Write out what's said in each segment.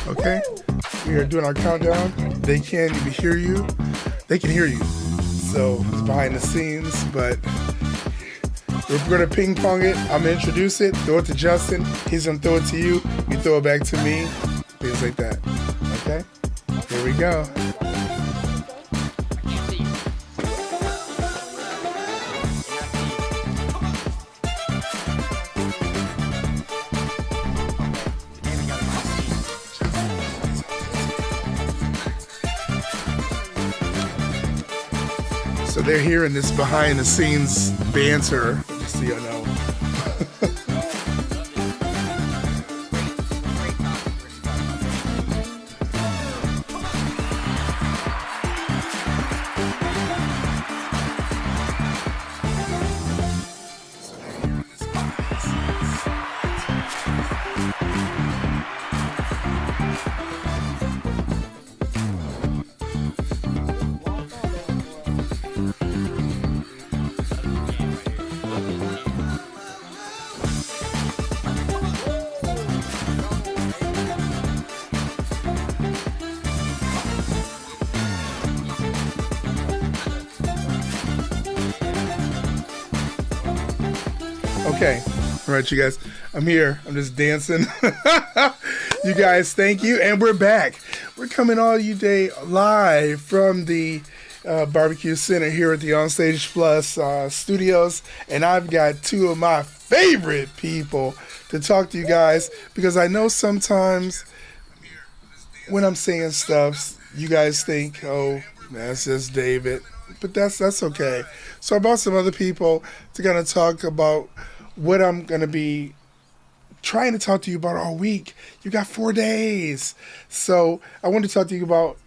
Okay? We are doing our countdown. They can't even hear you. They can hear you. So it's behind the scenes, but we're going to ping pong it. I'm going to introduce it, throw it to Justin. He's going to throw it to you. You throw it back to me. Things like that. Okay? Here we go. So they're hearing this behind the scenes banter, just so you know. Okay. All right, you guys. I'm here. I'm just dancing. You guys, thank you. And we're back. We're coming all you day live from the Barbecue Center here at the Onstage Plus studios. And I've got two of my favorite people to talk to you guys, because I know sometimes when I'm saying stuff, you guys think, oh, that's just David. But that's okay. So I brought some other people to kind of talk about what I'm going to be trying to talk to you about all week. You got 4 days. So I want to talk to you about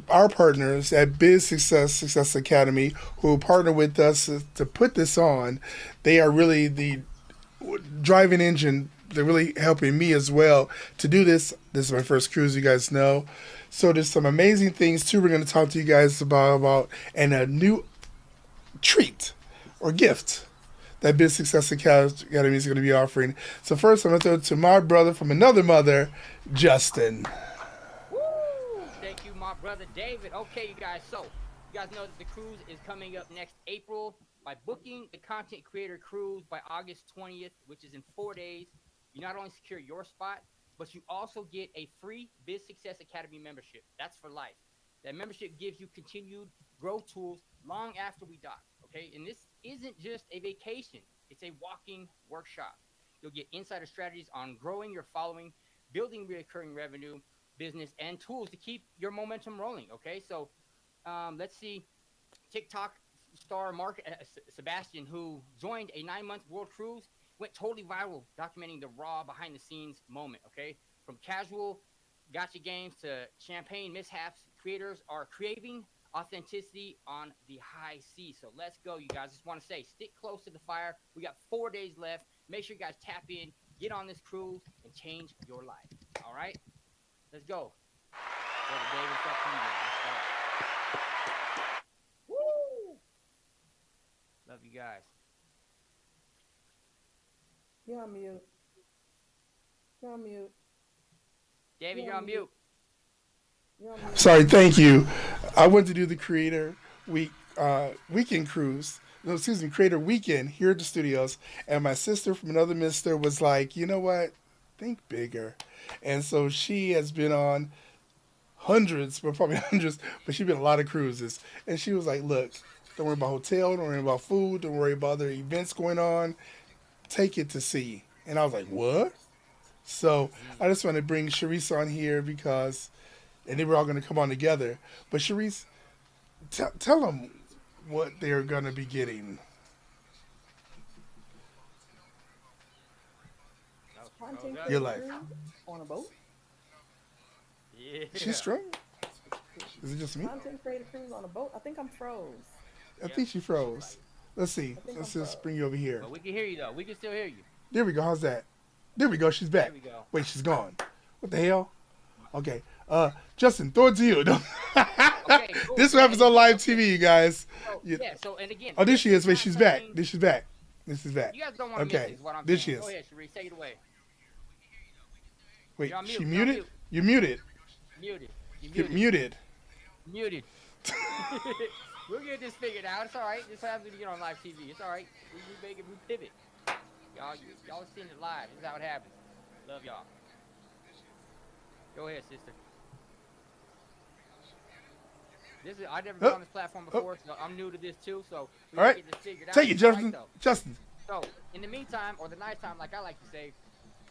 our partners at Biz Success Academy, who partner with us to put this on. They are really the driving engine. They're really helping me as well to do this. This is my first cruise, you guys know. So there's some amazing things, too, we're going to talk to you guys about and a new treat or gift that Biz Success Academy is going to be offering. So first, I'm going to throw it to my brother from another mother, Justin. Woo! Thank you, my brother David. Okay, you guys. So, you guys know that the cruise is coming up next April. By booking the Content Creator Cruise by August 20th, which is in 4 days, you not only secure your spot, but you also get a free Biz Success Academy membership. That's for life. That membership gives you continued growth tools long after we dock. Okay, and this isn't just a vacation, it's a walking workshop. You'll get insider strategies on growing your following, building recurring revenue, business, and tools to keep your momentum rolling. Okay, so let's see. TikTok star Mark Sebastian, who joined a 9-month world cruise, went totally viral documenting the raw behind the scenes moment. Okay, from casual gotcha games to champagne mishaps, creators are craving authenticity on the high seas. So let's go, you guys. Just want to say, stick close to the fire. We got 4 days left. Make sure you guys tap in, get on this cruise, and change your life. All right, let's go. Woo! Love you guys. You're on mute. You're on mute. David, you're on mute. Sorry, thank you. I went to do the Creator Weekend cruise. No, excuse me, Creator Weekend here at the studios. And my sister from another mister was like, you know what? Think bigger. And so she has been on hundreds, but she's been on a lot of cruises. And she was like, look, don't worry about hotel, don't worry about food, don't worry about other events going on. Take it to sea. And I was like, what? So I just want to bring Sharice on here because, and they were all going to come on together. But Sharice, tell them what they're going to be getting. Your life. On a boat? Yeah. She's strong? Is it just me? Content creator cruise on a boat? I think I'm froze. I think she froze. Let's see. Let's just bring you over here. But we can hear you, though. We can still hear you. There we go. How's that? There we go. She's back. There we go. Wait, she's gone. What the hell? Okay. Justin, throw it to you. Okay, cool. This happens on live TV, you guys. So, yeah, so, and again. Oh, there she is. Wait, she's back. This is back. This is back. You guys don't want to miss Okay. this, what I'm There saying. she is. Go ahead, Sharice. Take it away. Wait, You're on mute. she You're on muted? mute. You're muted. Muted. You You're muted. muted. Muted. We'll get this figured out. It's all right. This happens when you get on live TV. It's all right. We make it. We pivot. Y'all seeing it live. This is how it happens. Love y'all. Go ahead, sister. This is I've never been Oh, on this platform oh. before, so I'm new to this too. So we All gotta right. get this figured out. Take it, It's all right Justin. though. Justin. So in the meantime, or the nighttime, like I like to say,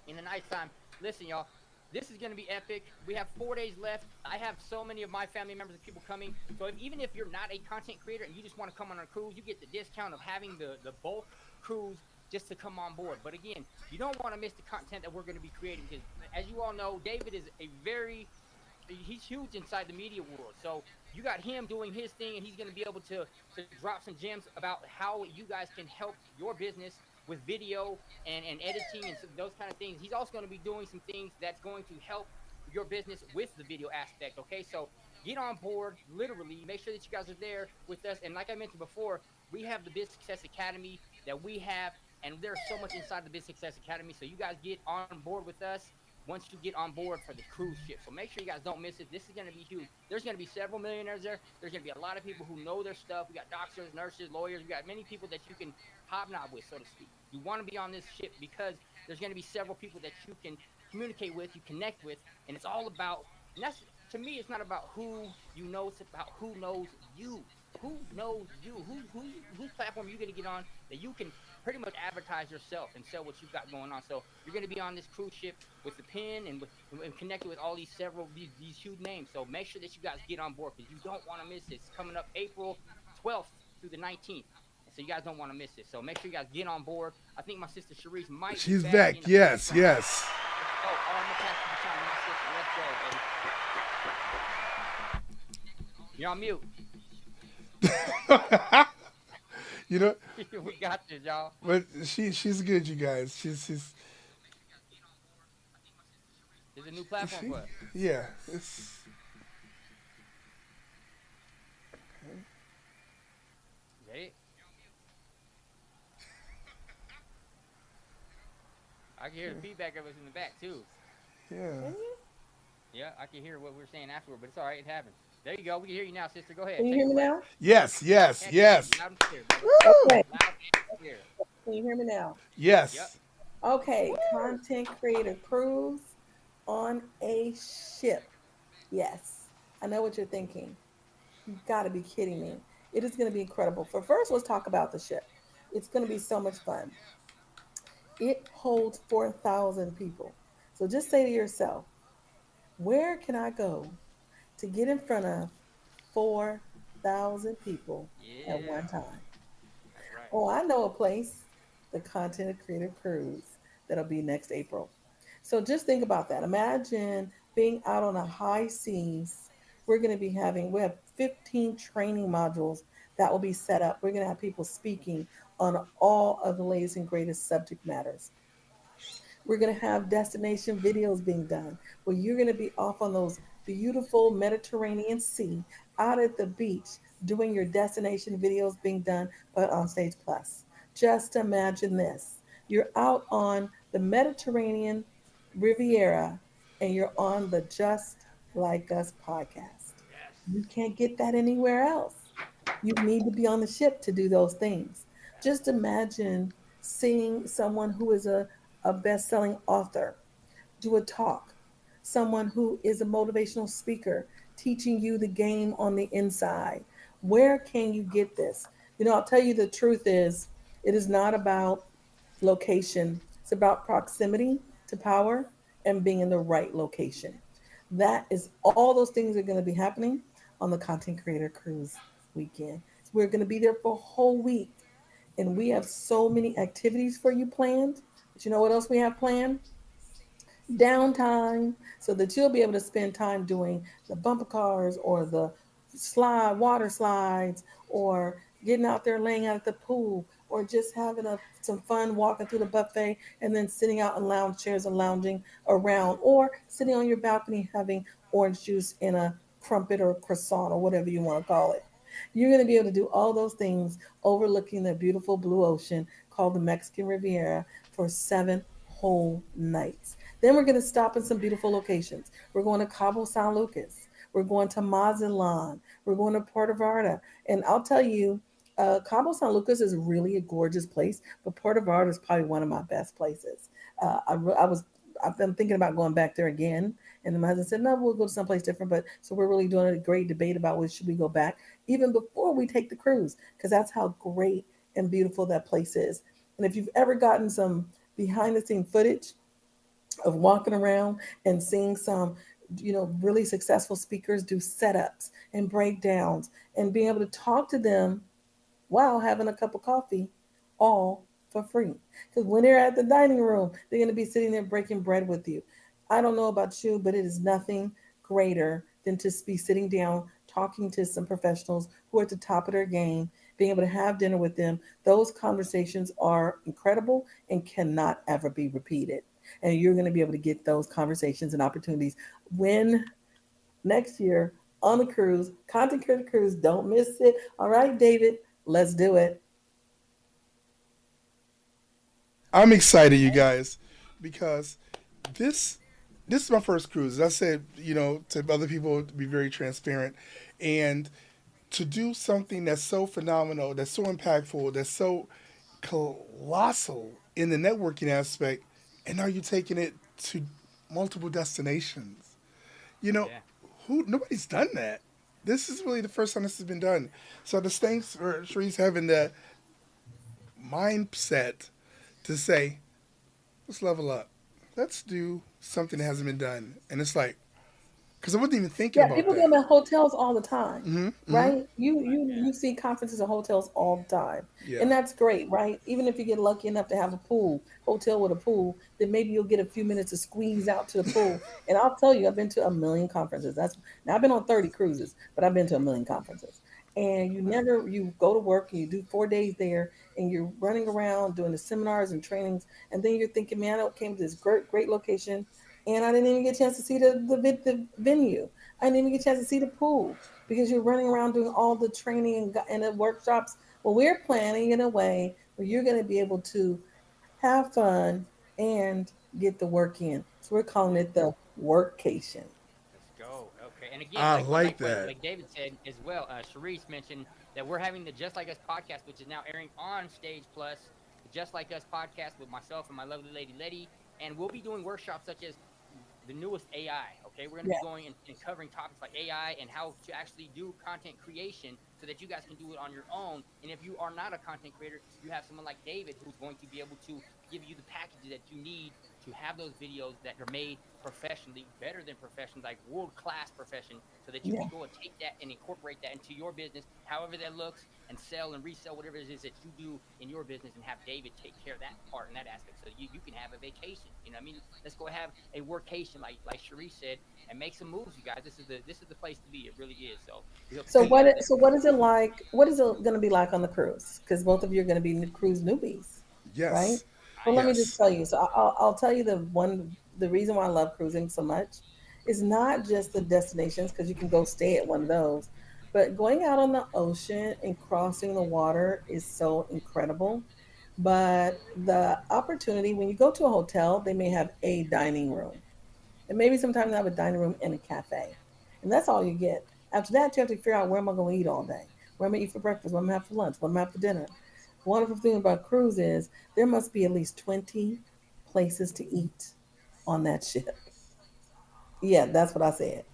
in the nighttime, listen, y'all. This is gonna be epic. We have 4 days left. I have so many of my family members and people coming. So even if you're not a content creator and you just want to come on a cruise, you get the discount of having the bulk cruise just to come on board. But again, you don't want to miss the content that we're going to be creating because, as you all know, David is a very he's huge inside the media world. So you got him doing his thing, and he's going to be able to drop some gems about how you guys can help your business with video and editing and those kind of things. He's also going to be doing some things that's going to help your business with the video aspect. Okay, so get on board. Literally, make sure that you guys are there with us. And like I mentioned before, we have the Biz Success Academy that we have, and there's so much inside the Biz Success Academy. So you guys get on board with us once you get on board for the cruise ship. So make sure you guys don't miss it. This is going to be huge. There's going to be several millionaires there. There's going to be a lot of people who know their stuff. We got doctors, nurses, lawyers. We got many people that you can hobnob with, so to speak. You want to be on this ship because there's going to be several people that you can communicate with, you connect with, and it's all about, and that's, to me, it's not about who you know, it's about who knows you. Who knows you? Whose platform are you going to get on that you can pretty much advertise yourself and sell what you've got going on? So you're going to be on this cruise ship with the pin and connected with all these these huge names. So make sure that you guys get on board because you don't want to miss it. It's coming up April 12th through the 19th. And so you guys don't want to miss it. So make sure you guys get on board. I think my sister Sharice might be She's back back. in the Yes, background. yes. Let's go. Oh, I'm gonna pass the baton to my sister. Let's go, baby. You're on mute. You know, We got this, y'all. but she's good, you guys. She's There's a new platform she, for us. yeah. It's Is that it? I can hear the feedback of us in the back too. yeah. Can you? Yeah, I can hear what we're saying afterward, but it's all right. It happens. There you go. We can hear you now, sister. Go ahead. Can you Take hear it me away. now? Yes, yes, Can't hear yes. you. Loud and clear, brother. Okay. Woo! Loud and clear. Can you hear me now? Yep. Yes. Okay. Content creator cruise on a ship. Yes. I know what you're thinking. You got to be kidding me. It is going to be incredible. For first, let's talk about the ship. It's going to be so much fun. It holds 4,000 people. So just say to yourself, where can I go to get in front of 4,000 people at Yeah. one time? That's right. Oh, I know a place, the Content Creator Cruise, that'll be next April. So just think about that. Imagine being out on the high seas. We have 15 training modules that will be set up. We're going to have people speaking on all of the latest and greatest subject matters. We're going to have destination videos being done where you're going to be off on those beautiful Mediterranean Sea out at the beach doing your destination videos being done by Onstage Plus. Just imagine this. You're out on the Mediterranean Riviera and you're on the Just Like Us podcast. You Yes. can't get that anywhere else. You need to be on the ship to do those things. Just imagine seeing someone who is a best-selling author do a talk, someone who is a motivational speaker teaching you the game on the inside. Where can you get this? I'll tell you the truth is it is not about location. It's about proximity to power and being in the right location. That is all those things are going to be happening on the Content Creator Cruise weekend. So we're going to be there for a whole week and we have so many activities for you planned. But you know what else we have planned? Downtime so that you'll be able to spend time doing the bumper cars or the water slides or getting out there laying out at the pool or just having some fun walking through the buffet and then sitting out in lounge chairs and lounging around or sitting on your balcony having orange juice in a crumpet or croissant or whatever you want to call it. You're going to be able to do all those things overlooking the beautiful blue ocean called the Mexican Riviera for 7 whole nights. Then we're going to stop in some beautiful locations. We're going to Cabo San Lucas. We're going to Mazatlan. We're going to Puerto Vallarta. And I'll tell you, Cabo San Lucas is really a gorgeous place, but Puerto Vallarta is probably one of my best places. I was I've been thinking about going back there again, and my husband said, "No, we'll go to someplace different." But so we're really doing a great debate about where should we go back, even before we take the cruise, because that's how great and beautiful that place is. And if you've ever gotten some behind the scene footage of walking around and seeing some, really successful speakers do setups and breakdowns and being able to talk to them while having a cup of coffee, all for free. Because when they're at the dining room, they're going to be sitting there breaking bread with you. I don't know about you, but it is nothing greater than to be sitting down talking to some professionals who are at the top of their game, being able to have dinner with them. Those conversations are incredible and cannot ever be repeated. And you're going to be able to get those conversations and opportunities when next year on the cruise, Content Creator Cruise. Don't miss it. All right, David, let's do it. I'm excited, you guys, because this this is my first cruise. As I said, to other people to be very transparent, and to do something that's so phenomenal, that's so impactful, that's so colossal in the networking aspect, and now you're taking it to multiple destinations. You know, Yeah. who nobody's done that. This is really the first time this has been done. So the thanks for Sharice having the mindset to say, let's level up. Let's do something that hasn't been done. And it's like, because I wasn't even thinking Yeah, about people go that. to hotels all the time, Hmm. Hmm. right? You you Yeah. you see conferences and hotels all the time, Yeah. and that's great, right? Even if you get lucky enough to have a hotel with a pool, then maybe you'll get a few minutes to squeeze out to the pool. And I'll tell you, I've been to a million conferences. That's now I've been on 30 cruises, but I've been to a million conferences. And you go to work and you do 4 days there, and you're running around doing the seminars and trainings, and then you're thinking, man, I came to this great location, and I didn't even get a chance to see the venue. I didn't even get a chance to see the pool because you're running around doing all the training and the workshops. Well, we're planning in a way where you're going to be able to have fun and get the work in. So we're calling it the workcation. Let's go. Okay. And again, I like what like like what that. like David said as well, Sharice mentioned that we're having the Just Like Us podcast, which is now airing on Stage Plus, the Just Like Us podcast with myself and my lovely lady Letty. And we'll be doing workshops such as the newest AI. Okay. We're going to Yeah. be going and covering topics like AI and how to actually do content creation so that you guys can do it on your own. And if you are not a content creator, you have someone like David who's going to be able to give you the packages that you need to have those videos that are made professionally, better than professionals, like world class profession, so that you Yeah. can go and take that and incorporate that into your business, however that looks, and sell and resell whatever it is that you do in your business, and have David take care of that part and that aspect, so you can have a vacation. You know, what I mean, let's go have a workation, like Cherie said, and make some moves, you guys. This is the place to be. It really is. So we hope to So see you And guys there. what is it like? What is it going to be like on the cruise? Because both of you are going to be cruise newbies, right? yes, Well, I let am. me just yes, tell you. So I'll tell you the reason why I love cruising so much is not just the destinations because you can go stay at one of those, but going out on the ocean and crossing the water is so incredible. But the opportunity when you go to a hotel, they may have a dining room, and maybe sometimes they have a dining room and a cafe, and that's all you get. After that, you have to figure out where am I going to eat all day, where am I going to eat for breakfast, what am I going to have for lunch, what am I going to have for dinner. Wonderful thing about cruise is there must be at least 20 places to eat on that ship. Yeah, that's what I said.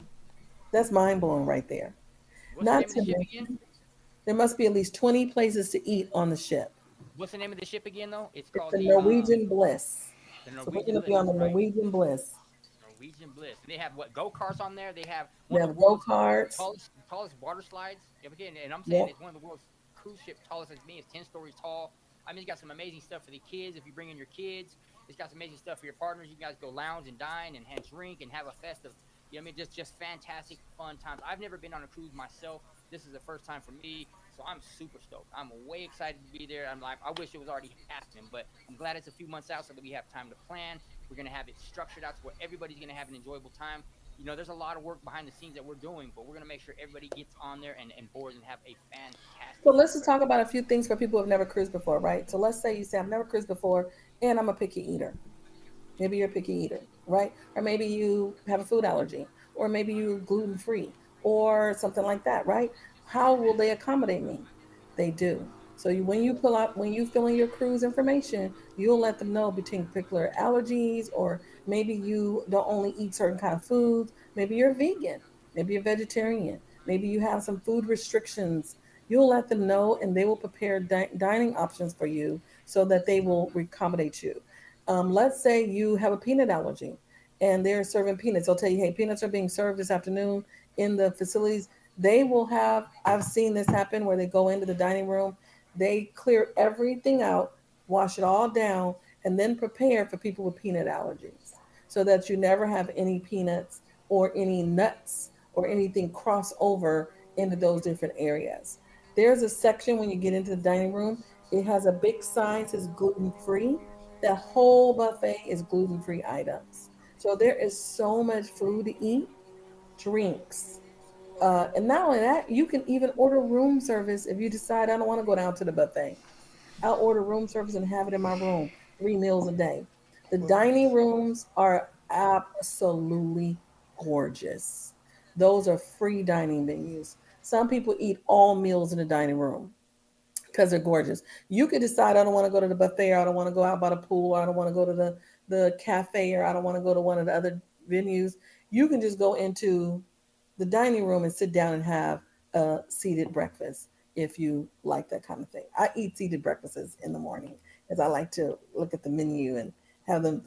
That's mind blowing right there. What's the Not name of to the ship again? mention, there must be at least 20 places to eat on the ship. What's the name of the ship again, though? It's It's called the Norwegian Bliss. the So we're Norwegian going to be on Bliss, the right? Norwegian Bliss. Norwegian Bliss. And they have what, go karts on there? They have They one of the have go world's karts. tallest water slides. Yeah, again, and I'm saying Yep. it's one of the world's cruise ship tallest. It's me. It's 10 stories tall. I mean, it's got some amazing stuff for the kids. If you bring in your kids, it's got some amazing stuff for your partners. You guys go lounge and dine and drink and have a festive. You know what I mean? Just fantastic fun times. I've never been on a cruise myself. This is the first time for me, so I'm super stoked. I'm way excited to be there. I'm like, I wish it was already happening, but I'm glad it's a few months out so that we have time to plan. We're gonna have it structured out to where everybody's gonna have an enjoyable time. You know, there's a lot of work behind the scenes that we're doing, but we're gonna make sure everybody gets on there and boards and have a So fantastic, let's just talk incredible about a time. few things for people who have never cruised before, right? So let's say you say, I've never cruised before and I'm a picky eater. Maybe you're a picky eater, right? Or maybe you have a food allergy, or maybe you're gluten free, or something like that, right? How will they accommodate me? They do. So when you pull out, when you fill in your cruise information, you'll let them know between particular allergies, or maybe you don't only eat certain kind of foods. Maybe you're vegan, maybe you're vegetarian, maybe you have some food restrictions. You'll let them know, and they will prepare dining options for you so that they will accommodate you. Let's say you have a peanut allergy and they're serving peanuts. They'll tell you, hey, peanuts are being served this afternoon in the facilities. They will have, I've seen this happen where they go into the dining room, they clear everything out, wash it all down, and then prepare for people with peanut allergies so that you never have any peanuts or any nuts or anything cross over into those different areas. There's a section when you get into the dining room, it has a big sign that says gluten free. The whole buffet is gluten free items. So there is so much food to eat, drinks. And not only that, you can even order room service if you decide I don't want to go down to the buffet. I'll order room service and have it in my room, 3 meals a day. The Well, dining rooms are absolutely gorgeous. Those are free dining venues. Some people eat all meals in the dining room because they're gorgeous. You could decide I don't want to go to the buffet, or I don't want to go out by the pool, or I don't want to go to the cafe, or I don't want to go to one of the other venues. You can just go into the dining room and sit down and have a seated breakfast if you like that kind of thing. I eat seated breakfasts in the morning because I like to look at the menu and have them.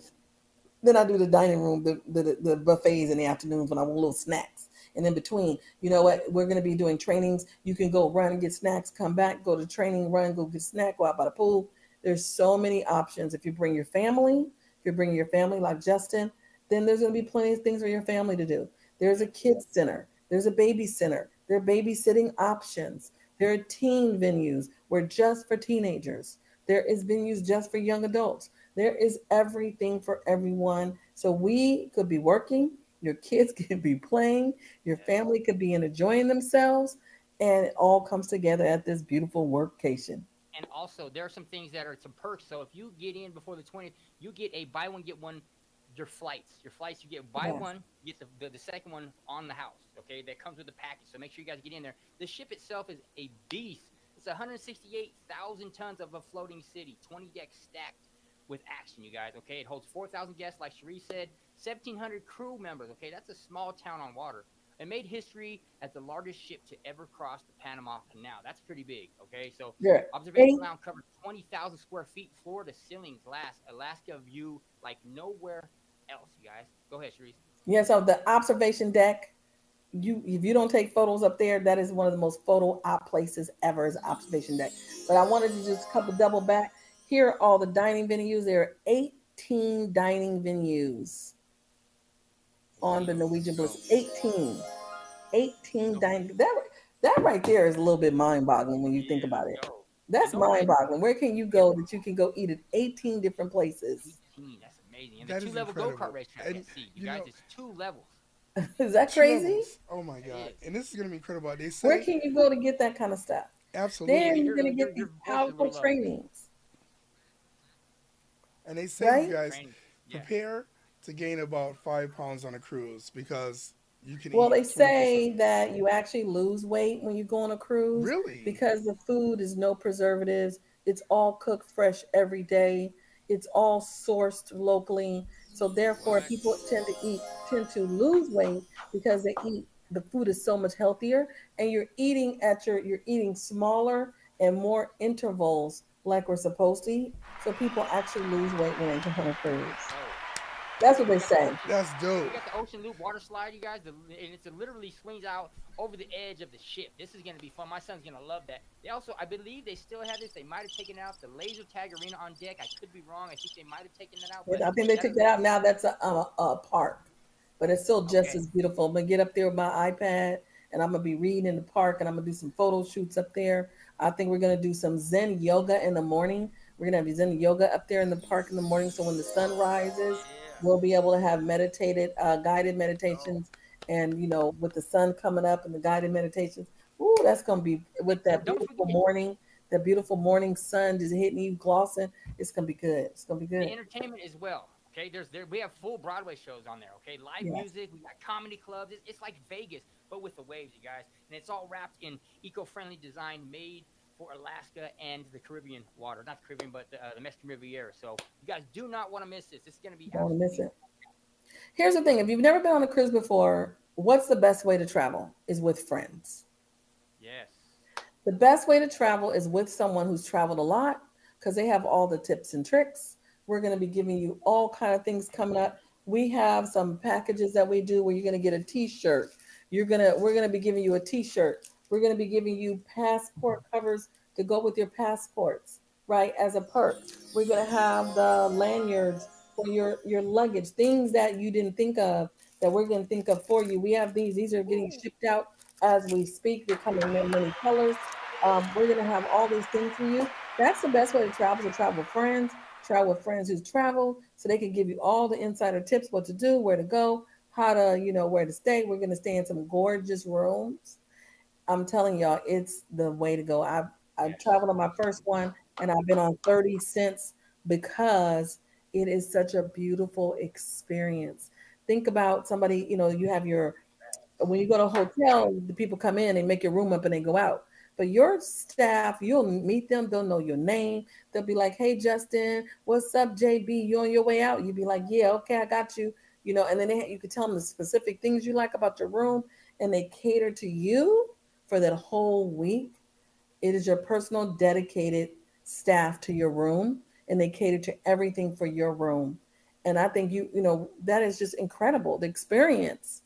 Then I do the dining room, the buffets in the afternoons when I want little snacks. And in between, you know what? We're going to be doing trainings. You can go run and get snacks, come back, go to training, run, go get snack, go out by the pool. There's so many options. If you bring your family, if you're bringing your family like Justin, then there's going to be plenty of things for your family to do. There's a kids center. There's a baby center. There are babysitting options. There are teen venues where just for teenagers. There is venues just for young adults. There is everything for everyone. So we could be working, your kids could be playing, your Yes. family could be enjoying themselves, and it all comes together at this beautiful workcation. And also, there are some things that are some perks. So if you get in before the 20th, you get a buy one get one. Your flights, you get buy Yes. one, you get the second one on the house. Okay, that comes with the package. So make sure you guys get in there. The ship itself is a beast. It's 168,000 tons of a floating city, 20 decks stacked with action. You guys, okay? It holds 4,000 guests, like Cherie said, 1,700 crew members. Okay, that's a small town on water. It made history as the largest ship to ever cross the Panama Canal. That's pretty big. Okay, so There are observation eight. lounge covers 20,000 square feet, floor to ceiling glass, Alaska view like nowhere else. You guys, go ahead, Sharice. Yes, so the observation deck, you if you don't take photos up there, that is one of the most photo op places ever is observation deck. But I wanted to just couple double back. Here are all the dining venues. There are 18 dining venues on There the you Norwegian Bliss. go. 18. 18 So dining. That right there is a little bit mind boggling when you think yeah, about let's it. go. And That's don't mind forget, boggling. Where can you yeah, go that you can go eat at 18 different places? 18. That's amazing. And the that two is level go kart incredible. racetrack And at sea. You you guys, know, it's two levels. Is that two crazy? levels. Oh my It god! is. And this is gonna be incredible. They Where say can you go to get that kind of stuff? Yeah, Then absolutely, you're your going to your get your these voice is a powerful little low. trainings, and they say you right? guys Training. Yeah. prepare to gain about 5 pounds on a cruise because you can Well, eat they 24/7. say that you actually lose weight when you go on a cruise Really? because the food is no preservatives. It's all cooked fresh every day. It's all sourced locally. So therefore, What? people tend to lose weight because they eat the food is so much healthier, and you're eating smaller and more intervals like we're supposed to eat. So people actually lose weight when they go on a cruise. Oh. That's what We they got the say. ocean. That's dope. We got the ocean loop water slide, you guys, and it's literally swings out over the edge of the ship. This is gonna be fun. My son's gonna love that. They also, I believe, they still have this. They might have taken out the laser tag arena on deck. I could be wrong. I think they might have taken that out, but I think they that took is that one. out. Now that's a park, but it's still just Okay. as beautiful. I'm gonna get up there with my iPad and I'm gonna be reading in the park and I'm gonna do some photo shoots up there. I think we're gonna do some Zen yoga in the morning. We're gonna have Zen yoga up there in the park in the morning. So when the sun rises, Yeah. we'll be able to have guided Let's go. meditations, and with the sun coming up and the guided meditations. Ooh, that's gonna be with And that don't beautiful forget morning, sun just hitting you, glossing. It's gonna be good. It's gonna be the good. entertainment as well. Okay, we have full Broadway shows on there. Okay, live Yes. music. We got comedy clubs. It's like Vegas, but with the waves, you guys. And it's all wrapped in eco-friendly design, made for Alaska and the Caribbean water. Not the Caribbean, but the Mexican Riviera. So you guys do not want to miss this. This is going to be Don't want to miss absolutely it. Here's the thing: if you've never been on a cruise before, what's the best way to travel? Is with friends. yes, The best way to travel is with someone who's traveled a lot because they have all the tips and tricks. We're going to be giving you all kind of things coming up. We have some packages that we do where you're going to get a t-shirt. We're going to be giving you a t-shirt. We're going to be giving you passport covers to go with your passports, right? As a perk. We're going to have the lanyards for your luggage, things that you didn't think of that we're going to think of for you. We have these. These are getting shipped out as we speak. They're coming in many colors. We're going to have all these things for you. That's the best way to travel, to travel with friends, travel with friends who's traveled, so they can give you all the insider tips, what to do, where to go, how to, where to stay. We're going to stay in some gorgeous rooms. I'm telling y'all, it's the way to go. I've yes, traveled on my first one, and I've been on 30 since because it is such a beautiful experience. Think about somebody, you have your when you go to a hotel, the people come in and make your room up and they go out. But your staff, you'll meet them, they'll know your name. They'll be like, "Hey, Justin, what's up, JB? You on your way out?" You'd be like, "Yeah, okay, I got you." And then you could tell them the specific things you like about your room, and they cater to you for that whole week. It is your personal, dedicated staff to your room, and they cater to everything for your room. And I think that is just incredible. The experience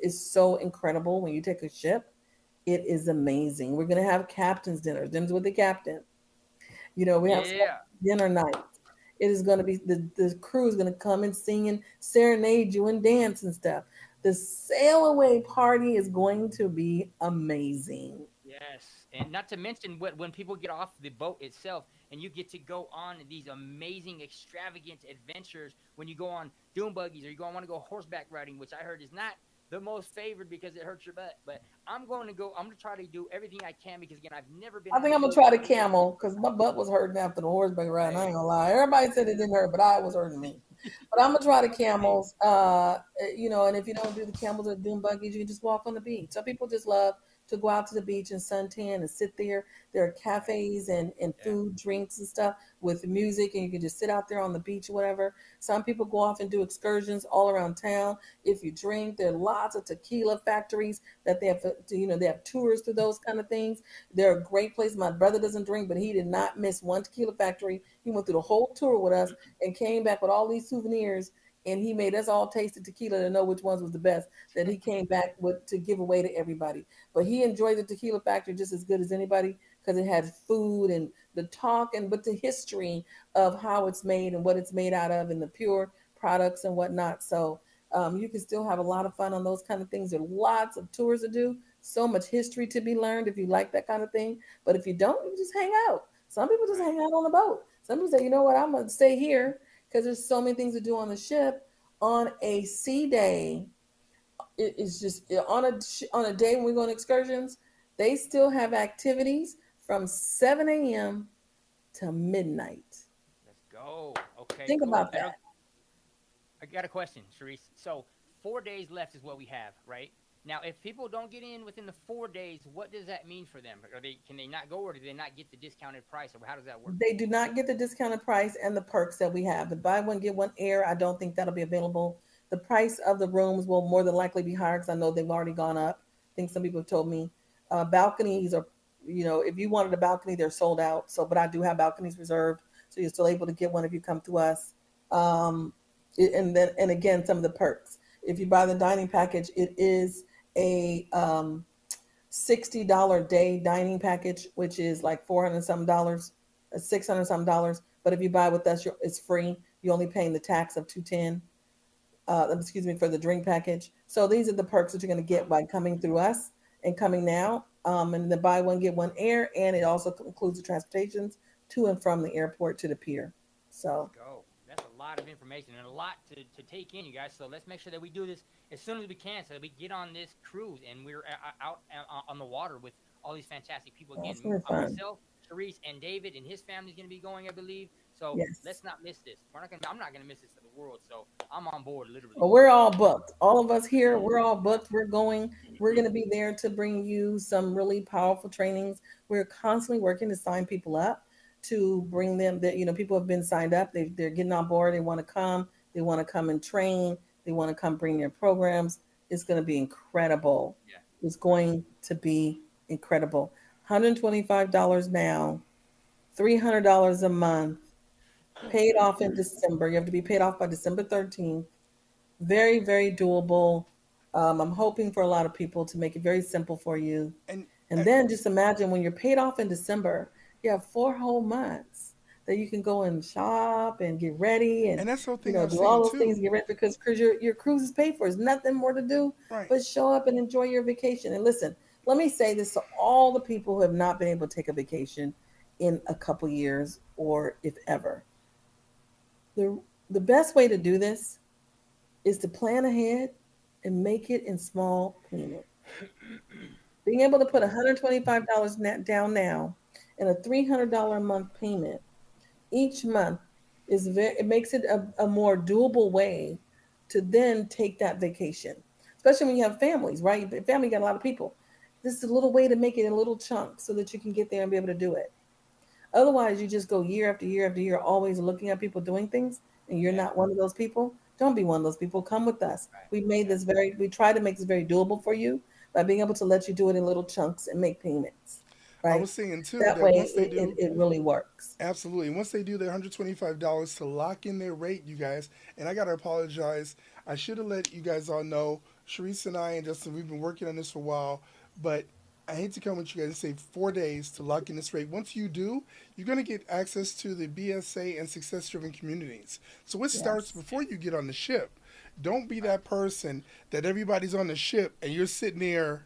is so incredible when you take a ship. It is amazing. We're gonna have captain's dinners with the captain. We have yeah. dinner nights. It is gonna be the crew is gonna come and sing and serenade you and dance and stuff. The sail away party is going to be amazing. Yes, and not to mention when people get off the boat itself, and you get to go on these amazing, extravagant adventures. When you go on dune buggies, or you want to go horseback riding, which I heard is not the most favored because it hurts your butt. But I'm going to go. I'm going to try to do everything I can because again, I've never been I on a think I'm gonna cruise. try the camel because my butt was hurting after the horseback ride. I Hey, ain't gonna lie. Everybody said it didn't hurt, but I was hurting me. But I'm gonna try the hey, camels. And if you don't do the camels or dune buggies, you can just walk on the beach. Some people just love to go out to the beach and suntan and sit there. There are cafes and yeah, food, drinks and stuff with music, and you can just sit out there on the beach or whatever. Some people go off and do excursions all around town. If you drink, there are lots of tequila factories that they have. They have tours to those kind of things. They're a great place. My brother doesn't drink, but he did not miss one tequila factory. He went through the whole tour with us and came back with all these souvenirs. And he made us all taste the tequila to know which ones was the best that he came back with to give away to everybody. But he enjoyed the tequila factory just as good as anybody because it had food and the talk but the history of how it's made and what it's made out of and the pure products and whatnot. So you can still have a lot of fun on those kind of things. There are lots of tours to do, so much history to be learned if you like that kind of thing. But if you don't, you just hang out. Some people just right. hang out on the boat. Some people say, you know what, I'm gonna stay here because there's so many things to do on the ship. On a sea day, it's just on a day when we go on excursions, they still have activities from 7 a.m. to midnight. Let's go. Okay, Think cool. about And that. I got a question, Sharice. So 4 days left is what we have, right? Now, if people don't get in within the 4 days, what does that mean for them? Can they not go, or do they not get the discounted price, or how does that work? They do not get the discounted price and the perks that we have. The buy one get one air, I don't think that'll be available. The price of the rooms will more than likely be higher because I know they've already gone up. I think some people have told me balconies are, if you wanted a balcony, they're sold out. So, but I do have balconies reserved, so you're still able to get one if you come to us. Um, and again, some of the perks. If you buy the dining package, it is a $60 day dining package, which is like 400 some dollars, 600 some dollars. But if you buy with us, it's free. You're only paying the tax of 210. Excuse me, for the drink package. So these are the perks that you're going to get by coming through us and coming now. And the buy one get one air, and it also includes the transportations to and from the airport to the pier. Let's So go. That's a lot of information and a lot to take in, you guys. So let's make sure that we do this as soon as we can so that we get on this cruise and we're out on the water with all these fantastic people. that's Again, really fun. myself, Sharice, and David and his family's going to be going, I believe. So Yes. let's not miss this. We're not gonna. I'm not gonna miss this for the world. So I'm on board, literally. Well, we're all booked. All of us here, we're all booked. We're going. We're going to be there to bring you some really powerful trainings. We're constantly working to sign people up, to bring them that, people have been signed up. They're getting on board. They want to come. They want to come and train. They want to come bring their programs. It's going to be incredible. Yeah. It's Right. going to be incredible. $125 now, $300 a month, paid off in December. You have to be paid off by December 13th. Very, very doable. I'm hoping for a lot of people to make it very simple for you. And And then just imagine when you're paid off in December, you have 4 whole months that you can go and shop and get ready and, and that's the whole thing I was do all saying those things too. and get ready because your cruise is paid for. There's nothing more to do Right. but show up and enjoy your vacation. And listen, let me say this to all the people who have not been able to take a vacation in a couple years or if ever. The the best way to do this is to plan ahead and make it in small payments. Being able to put Yeah. $125 down now and a $300 a month payment each month it makes it a more doable way to then take that vacation, especially when you have families, right? Family got a lot of people. This is a little way to make it in little chunks so that you can get there and be able to do it. Otherwise, you just go year after year after year, always looking at people doing things, and you're Yeah. not one of those people. Don't be one of those people. Come with us. Right. Yeah. We try to make this very doable for you by being able to let you do it in little chunks and make payments, I right? was saying too That that way, once they do, it really works. absolutely, once they do their $125 to lock in their rate, you guys, and I gotta apologize. I should have let you guys all know. Sharice and I and Justin, we've been working on this for a while, but I hate to come with you guys and say 4 days to lock in this rate. Once you do, you're gonna get access to the BSA and success driven communities. So it starts Yes. before you get on the ship. Don't be Right. that person that everybody's on the ship and you're sitting there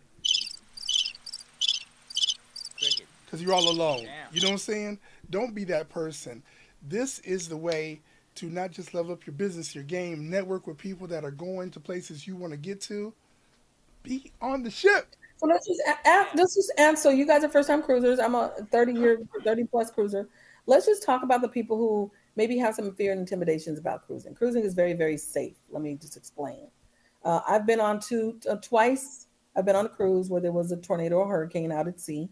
Crickets. because you're all alone. Damn. You know what I'm saying? Don't be that person. This is the way to not just level up your business, your game, network with people that are going to places you want to get to. Be on the ship. So Yeah. let's just ask. So you guys are first time cruisers. I'm a 30 plus cruiser. Let's just talk about the people who maybe have some fear and intimidations about cruising. Cruising is very, very safe. Let me just explain. I've been on twice. I've been on a cruise where there was a tornado or hurricane out at sea.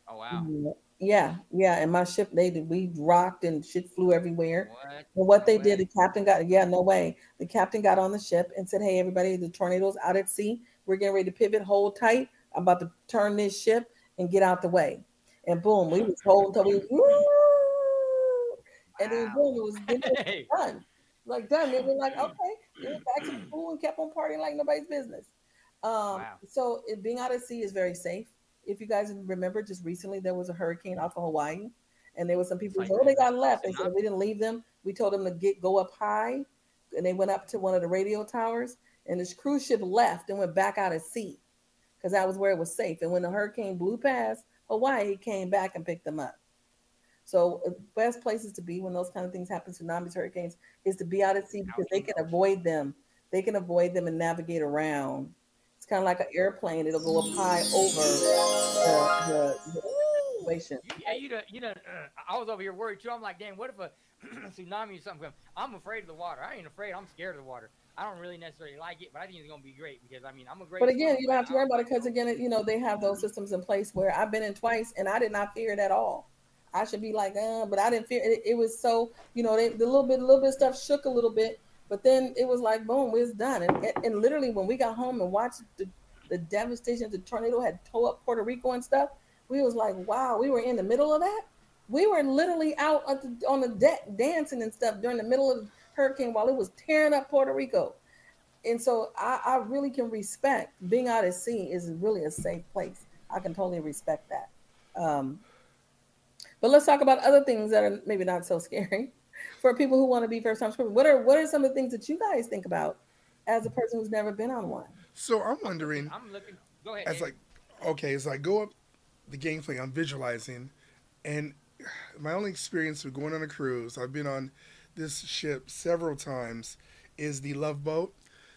Oh wow. Yeah, yeah, yeah. And my ship, we rocked and shit flew everywhere. What? And what No they did, way. the captain got, yeah, no way. The captain got on the ship and said, "Hey, everybody, the tornado's out at sea. We're getting ready to pivot. Hold tight. I'm about to turn this ship and get out the way." And boom, we was holding until we, woo! And then Wow. boom, then it was Hey. done. Like done. They were like, okay. They went back to the pool and kept on partying like nobody's business. Wow. So being out at sea is very safe. If you guys remember, just recently there was a hurricane off of Hawaii, and there was some It's people who like said, "Oh, they got a left." They said, tsunami. "We didn't leave them. We told them to go up high," and they went up to one of the radio towers, and this cruise ship left and went back out at sea because that was where it was safe. And when the hurricane blew past Hawaii, it came back and picked them up. So best places to be when those kind of things happen, tsunamis, hurricanes, is to be out at sea because they Ouchie. can avoid them. They can avoid them and navigate around. It's kind of like an airplane. It'll go up high over the Ooh. situation. Yeah, I was over here worried too. I'm like, damn, what if a tsunami or something comes? I'm afraid of the water. I ain't afraid. I'm scared of the water. I don't really necessarily like it, but I think it's gonna be great because I mean I'm a But great again, swimmer, you don't but have to I worry don't about it like because the again, they have those systems in place where I've been in twice and I did not fear it at all. I should be like, but I didn't fear it. It was so, the little bit of stuff shook a little bit, but then it was like, boom, it's done. And literally when we got home and watched the devastation the tornado had tore up Puerto Rico and stuff, we was like, wow, we were in the middle of that. We were literally out on the deck dancing and stuff during the middle of the hurricane while it was tearing up Puerto Rico. And so I really can respect being out at sea is really a safe place. I can totally respect that. But let's talk about other things that are maybe not so scary for people who want to be first time screamers. What are some of the things that you guys think about as a person who's never been on one? So I'm wondering, I'm looking. Go ahead, as David. like, okay, as I go up the gameplay, I'm visualizing, and my only experience with going on a cruise, I've been on this ship several times, is the Love Boat.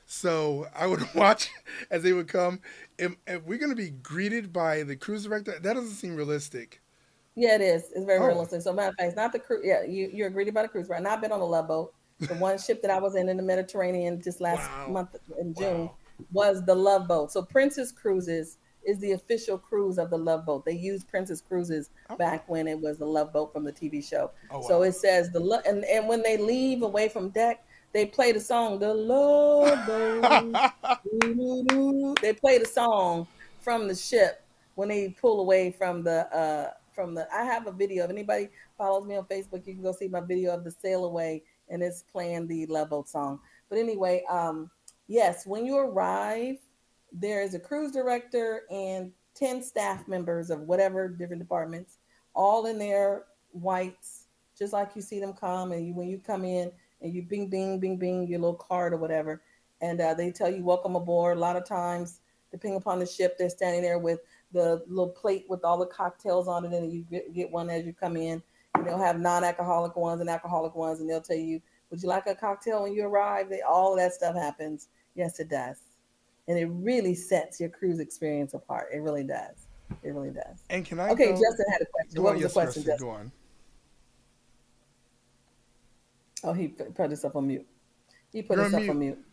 So I would watch as they would come. If we're going to be greeted by the cruise director, that doesn't seem realistic. Yeah, it is. It's very Oh, realistic. So, matter of fact, it's not the cruise. Yeah, you're greeted by the cruise, right? Now, I've been on a love boat. The one ship that I was in the Mediterranean just last wow, month in June wow. was the Love Boat. So, Princess Cruises is the official cruise of the Love Boat. They used Princess Cruises Oh, back when it was the Love Boat from the TV show. oh So wow. it says and when they leave away from deck, they play the song "The Love Boat." Doo-doo-doo. They play the song from the ship when they pull away from the. I have a video. If anybody follows me on Facebook, you can go see my video of the sail away, and it's playing the Love Boat song. But anyway, yes, when you arrive, there is a cruise director and 10 staff members of whatever different departments, all in their whites, just like you see them come. And when you come in and you bing, bing, bing, bing, your little card or whatever, and they tell you welcome aboard. A lot of times, depending upon the ship, they're standing there with the little plate with all the cocktails on it, and you get one as you come in. And they'll have non-alcoholic ones and alcoholic ones, and they'll tell you, "Would you like a cocktail when you arrive?" All of that stuff happens. Yes, it does, and it really sets your cruise experience apart. It really does. It really does. And can I Okay, go? Justin had a question. Go What on. was the Yes, question, Justin. Go Justin? on. Oh, he put himself on mute. He put You're on himself on mute. mute.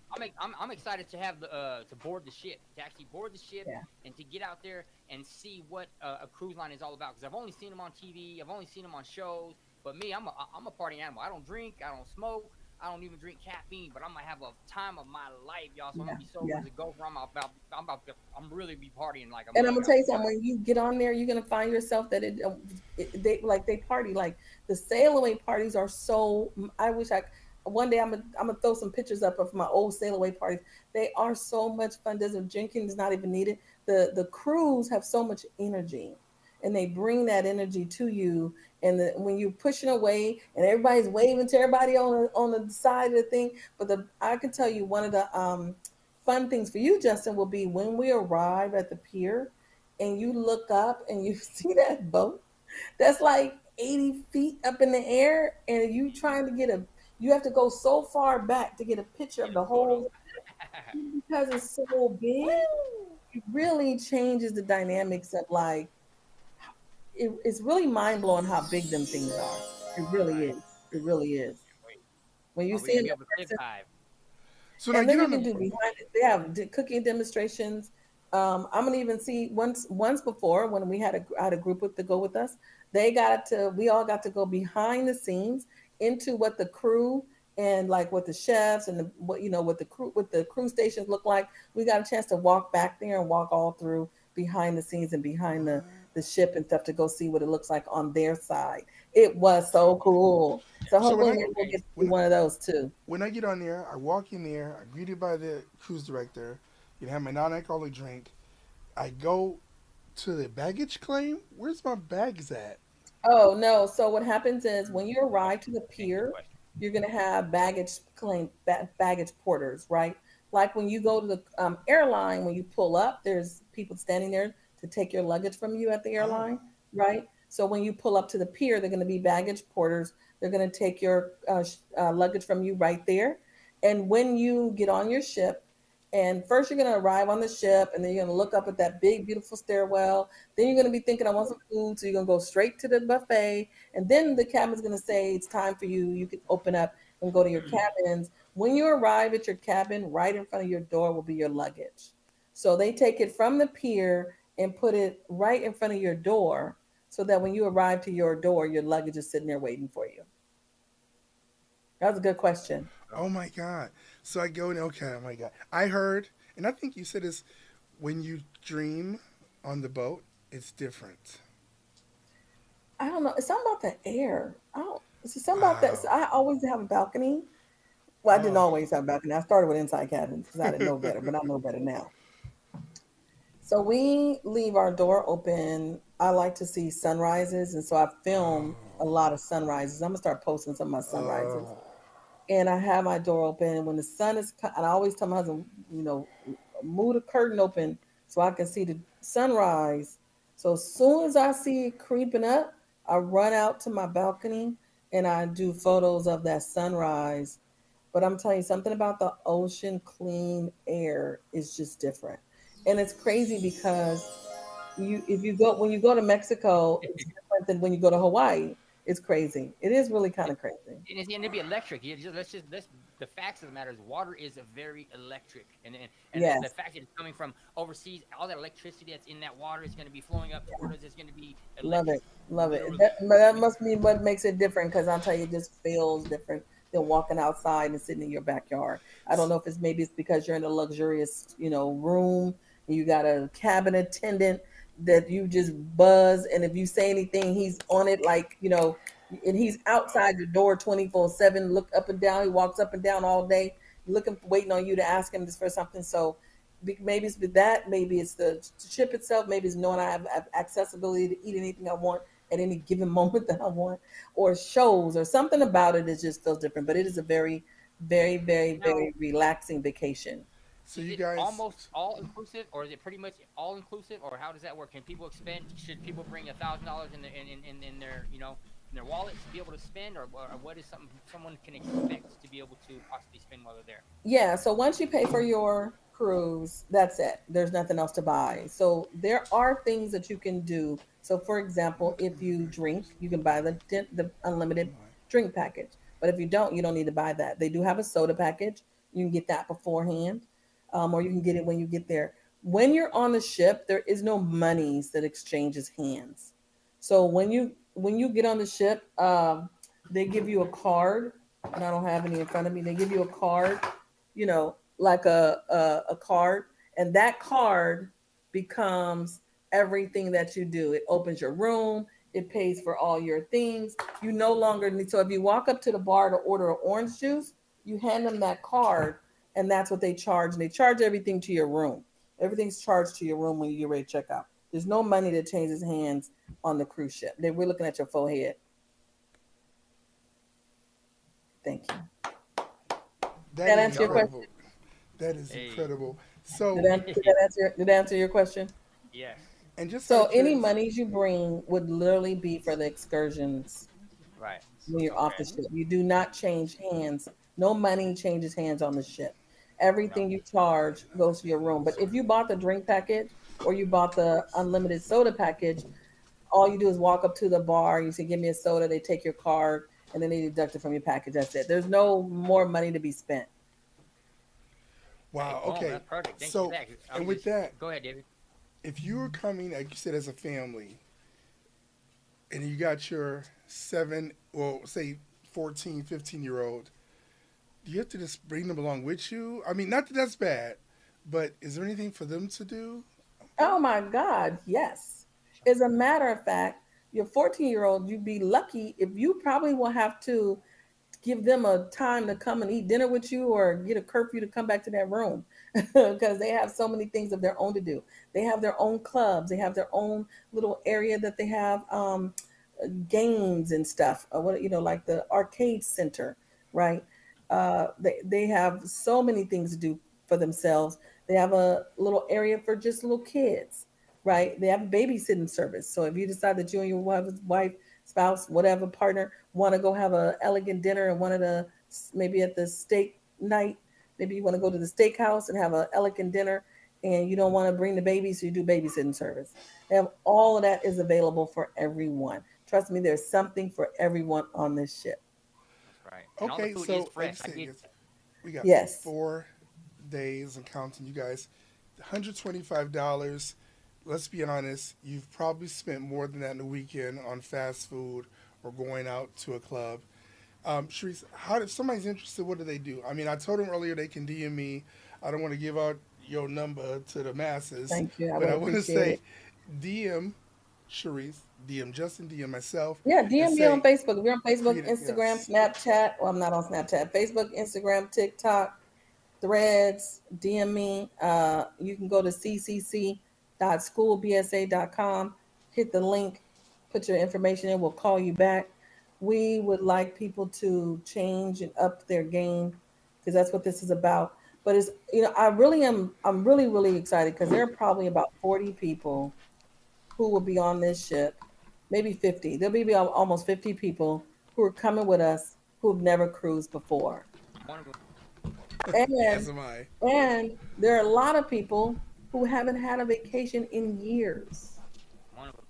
I'm excited to have the to board the ship, to actually board the ship, Yeah. and to get out there and see what a cruise line is all about. Because I've only seen them on TV, I've only seen them on shows. But me, I'm a party animal. I don't drink, I don't smoke, I don't even drink caffeine. But I'm gonna have a time of my life, y'all. So I'm Yeah. gonna be sober Yeah. as a gopher. I'm really be partying like a And I'm mug gonna tell you something. outside. When you get on there, you're gonna find yourself that they like they party like the sail away parties are so. I wish I one day I'm gonna throw some pictures up of my old sail away parties. They are so much fun. There's drinking is not even needed. The crews have so much energy, and they bring that energy to you. And when you're pushing away, and everybody's waving to everybody on the side of the thing. But I can tell you one of the fun things for you, Justin, will be when we arrive at the pier and you look up and you see that boat that's like 80 feet up in the air, and you trying to you have to go so far back to get a picture of Get a the photo. whole because it's so big. It really changes the dynamics of like, it's really mind blowing how big them things are. It really Right. is. It really is. Wait. When you Are we see gonna in be able to cliff person. dive? So now And get then you on can the. do behind it. They have cooking demonstrations. I'm gonna even see once before when I had a group to go with us. We all got to go behind the scenes into what the crew and like what the chefs and what the crew stations look like. We got a chance to walk back there and walk all through behind the scenes and behind the ship and stuff to go see what it looks like on their side. It was so cool. So So hopefully maybe we'll get to do one of those too. when I get on there, I walk in there. I'm greeted by the cruise director. You know, have my non-alcoholic drink. I go to the baggage claim. Where's my bags at? Oh no! So what happens is when you Good arrive question. to the Thank you, good pier, question. you're gonna have baggage porters, right? Like when you go to the airline, when you pull up, there's people standing there to take your luggage from you at the Oh, airline, right? So when you pull up to the pier, they're gonna be baggage porters. They're gonna take your luggage from you right there, and when you get on your ship. And first, you're going to arrive on the ship, and then you're going to look up at that big, beautiful stairwell. Then you're going to be thinking, I want some food. So you're going to go straight to the buffet. And then the cabin's going to say, it's time for you. You can open up and go to your cabins. When you arrive at your cabin, right in front of your door will be your luggage. So they take it from the pier and put it right in front of your door so that when you arrive to your door, your luggage is sitting there waiting for you. That was a good question. oh my God. So I go in. Okay, oh my God. I heard, and I think you said this when you dream on the boat, it's different. I don't know. It's something about the air. I don't. It's something about that. So Wow. I always have a balcony. Well, I didn't Oh. always have a balcony. I started with inside cabins because I didn't know better, but I know better now. So we leave our door open. I like to see sunrises, and so I film a lot of sunrises. I'm gonna start posting some of my sunrises, Oh. and I have my door open when the sun is. And I always tell my husband, move the curtain open so I can see the sunrise. So as soon as I see it creeping up, I run out to my balcony and I do photos of that sunrise. But I'm telling you, something about the ocean clean air is just different. And it's crazy because you if you go when you go to Mexico, it's different different than when you go to Hawaii. It's crazy. It is really kind of crazy. And it's going to be electric. Let's the facts of the matter is water is a very electric, and the Yes. fact that it's coming from overseas, all that electricity that's in that water is going to be flowing up toward us. It's going to be Love electric, it. Love it. literally. But that must be what makes it different because I'll tell you, it just feels different than walking outside and sitting in your backyard. I don't know if it's because you're in a luxurious, room and you got a cabin attendant that you just buzz. And if you say anything, he's on it like, and he's outside your door 24/7, look up and down. He walks up and down all day, looking, waiting on you to ask him this for something. So maybe it's that, maybe it's the ship itself, maybe it's knowing I have accessibility to eat anything I want at any given moment that I want, or shows, or something about it is just feels different. But it is a very, very, very, Now, very relaxing vacation. So is you it guys, almost all inclusive, or is it pretty much all inclusive, or how does that work? Can people expend? Should people bring $1,000 in their in their wallets to be able to spend, or what is something someone can expect to be able to possibly spend while they're there? Yeah, so once you pay for your cruise, that's it. There's nothing else to buy. So there are things that you can do. So for example, if you drink, you can buy the unlimited drink package. But if you don't need to buy that. They do have a soda package. You can get that beforehand, or you can get it when you get there. When you're on the ship, there is no monies that exchanges hands. So when you get on the ship, they give you a card, and I don't have any in front of me. They give you a card, like a card, and that card becomes everything that you do. It opens your room. It pays for all your things. You no longer need. So if you walk up to the bar to order an orange juice, you hand them that card, and that's what they charge. And they charge everything to your room. Everything's charged to your room when you get ready to check out. There's no money that changes hands on the cruise ship. We're looking at your forehead. Thank you. that That is There you answer your go. question? incredible. That is Hey, incredible. Did So, that, did that answer your question? yes, and just out So of any curiosity, monies you bring would literally be for the excursions right. when you're off the Okay. ship. You do not change hands. No money changes hands on the ship. No. Everything you charge goes to your room. But if you bought the drink package or you bought the unlimited soda package, all you do is walk up to the bar. You say, "Give me a soda." They take your card and then they deduct it from your package. That's it. There's no more money to be spent. Okay. wow, Boom. okay. That's perfect. Thank you for So, that. I and was with just that, go ahead, David. if you were coming, like you said, as a family, and you got your seven, well, say 14, 15-year old, do you have to just bring them along with you? I mean, not that that's bad, but is there anything for them to do? Oh my God, yes. As a matter of fact, your 14-year-old, you'd be lucky if you probably will have to give them a time to come and eat dinner with you or get a curfew to come back to that room because they have so many things of their own to do. They have their own clubs, they have their own little area that they have games and stuff. What like the arcade center, right? They have so many things to do for themselves. They have a little area for just little kids, right? They have a babysitting service. So if you decide that you and your wife, spouse, whatever partner want to go have a elegant dinner and one of the maybe at the steak night, maybe you want to go to the steakhouse and have an elegant dinner, and you don't want to bring the baby, so you do babysitting service. They have all of that is available for everyone. Trust me, there's something for everyone on this ship. That's right. And all the Okay, food is so like you fresh. I said, did. yes, we got Yes. 4 days and counting. You guys, $125. Let's be honest, you've probably spent more than that in a weekend on fast food or going out to a club. Sharice, how if somebody's interested, what do they do? I mean, I told them earlier they can DM me. I don't want to give out your number to the masses, Thank you. I but would I want to appreciate it. say DM Sharice, DM Justin, DM myself, Yeah, and DM me on say Facebook. We're on Facebook, create it. Instagram, Yes. Snapchat. Well, I'm not on Snapchat. Facebook, Instagram, TikTok, Threads, DM me. You can go to ccc.schoolbsa.com, hit the link, put your information in. We'll call you back. We would like people to change and up their game because that's what this is about. But it's I really am. I'm really really excited because there are probably about 40 people who will be on this ship, maybe 50. There'll be almost 50 people who are coming with us who have never cruised before. I'm one of them. As And am I. and there are a lot of people who haven't had a vacation in years. One of them.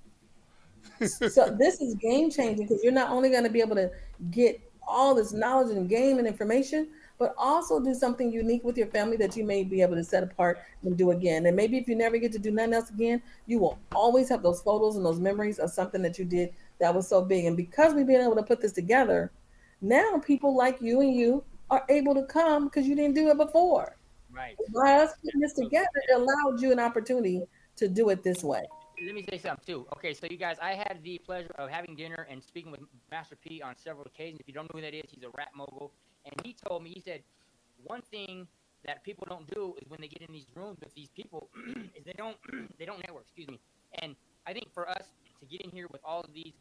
So this is game changing because you're not only going to be able to get all this knowledge and game and information, but also do something unique with your family that you may be able to set apart and do again. And maybe if you never get to do nothing else again, you will always have those photos and those memories of something that you did that was so big. And because we've been able to put this together, now people like you and you are able to come because you didn't do it before. Right. By us putting this Absolutely. together, it allowed you an opportunity to do it this way. Let me say something too. Okay, so you guys, I had the pleasure of having dinner and speaking with Master P on several occasions. If you don't know who that is, he's a rap mogul, and he told me, he said, one thing that people don't do is when they get in these rooms with these people, is they don't they don't network. Excuse me. And I think for us to get in here with all of these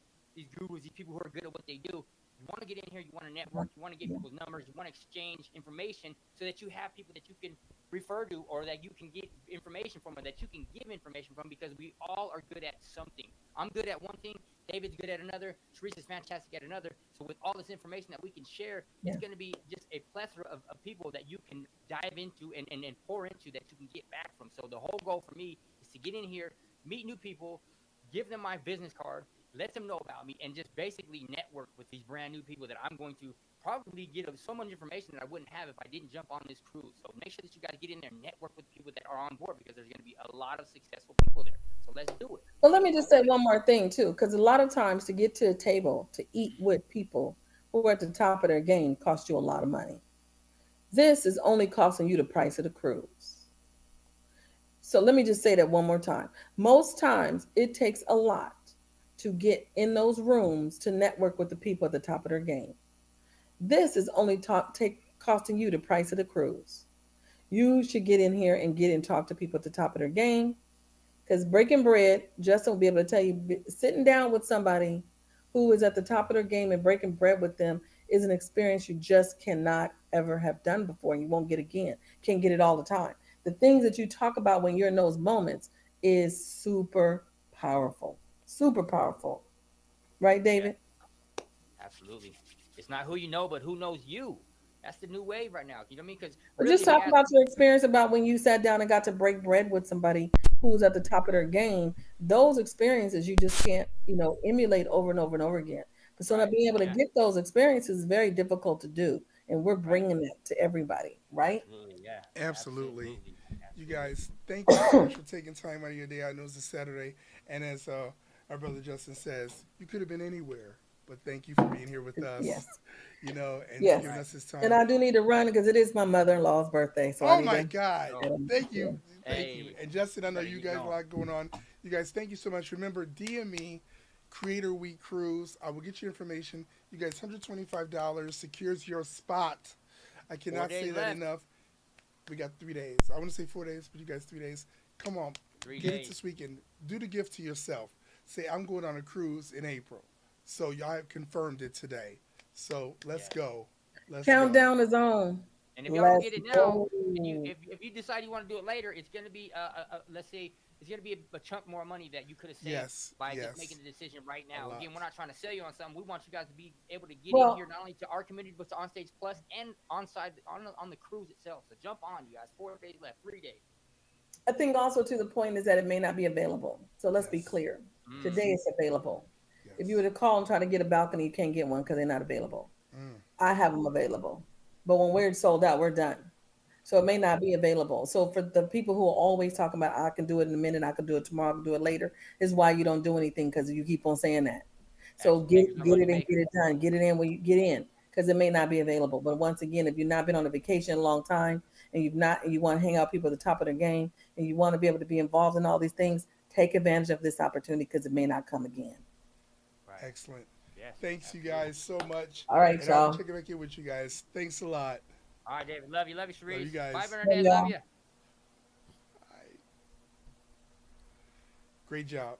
gurus, these people who are good at what they do, you want to get in here, you want to network, you want to get Yeah. people's numbers, you want to exchange information so that you have people that you can refer to or that you can get information from or that you can give information from because we all are good at something. I'm good at one thing, David's good at another, Teresa's fantastic at another. So with all this information that we can share, Yeah. it's going to be just a plethora of people that you can dive into and pour into that you can get back from. So the whole goal for me is to get in here, meet new people, give them my business card, let them know about me, and just basically network with these brand new people that I'm going to probably get so much information that I wouldn't have if I didn't jump on this cruise. So make sure that you guys get in there and network with people that are on board because there's going to be a lot of successful people there. So let's do it. Well, let Let's me just do say it. one more thing too, because a lot of times to get to a table to eat with people who are at the top of their game costs you a lot of money. This is only costing you the price of the cruise. So let me just say that one more time. Most times it takes a lot to get in those rooms to network with the people at the top of their game. This is only costing you the price of the cruise. You should get in here and get and talk to people at the top of their game. Because breaking bread, Justin will be able to tell you, sitting down with somebody who is at the top of their game and breaking bread with them is an experience you just cannot ever have done before and you won't get again. Can't get it all the time. The things that you talk about when you're in those moments is super powerful. Super powerful. Right, Yeah, David? absolutely. It's not who you know, but who knows you. That's the new wave right now. You know what I mean? Because But really, just if you talk ask, about your experience about when you sat down and got to break bread with somebody who was at the top of their game. Those experiences you just can't, emulate over and over and over again. But so now right, being able to yeah, get those experiences is very difficult to do, and we're right, bringing that to everybody, right? absolutely, yeah, Absolutely. absolutely, You absolutely. guys, thank you so much for taking time out of your day. I know it's a Saturday, and as our brother Justin says, you could have been anywhere, but thank you for being here with us. Yes, And yes. giving Right. us this And time. I do need to run because it is my mother-in-law's birthday, so I Oh need my to God! So, head on. Thank Yeah. you, thank you. hey, And Justin, I know better you get guys have a going. lot going on. You guys, thank you so much. Remember, DME Creator Week Cruise. I will get you information. You guys, $125 secures your spot. I Four cannot say days that left. enough. We got 3 days. I want to say 4 days, but you guys 3 days. Come on, Three get it days. this weekend. Do the gift to yourself. Say I'm going on a cruise in April. So y'all have confirmed it today. So let's Yes. go. Let's go. Countdown is on. And if y'all don't Let's get it now, go. and if you decide you want to do it later, it's gonna be let's say it's gonna be a chunk more money that you could have saved Yes, by just making yes, the decision right a now. lot. Again, we're not trying to sell you on something. We want you guys to be able to get in Well, here not only to our community but to OnStage Plus and on the cruise itself. So jump on, you guys. 4 days left, 3 days. I think also to the point is that it may not be available. So let's be Yes, clear. Mm, Today it's available. If you were yes. to call and try to get a balcony, you can't get one because they're not available. Mm, I have them available. But when we're sold out, we're done. So it may right. not be available. So for the people who are always talking about, I can do it in a minute, I can do it tomorrow, I can do it later, is why you don't do anything because you keep on saying that. So get Makers are get money it and get makers. it done. Get it in when you get in because it may not be available. But once again, if you've not been on a vacation in a long time and you want to hang out with people at the top of the game and you want to be able to be involved in all these things, take advantage of this opportunity because it may not come again. Right. excellent. Yes. Thanks you Absolutely. guys so much. All right, And I'll be y'all. checking back in with you guys. Thanks a lot. All right, David. Love you. Love you, Love you Sharice. Bye, guys. Love Bernadette. Love y'all. you. All right. Great job.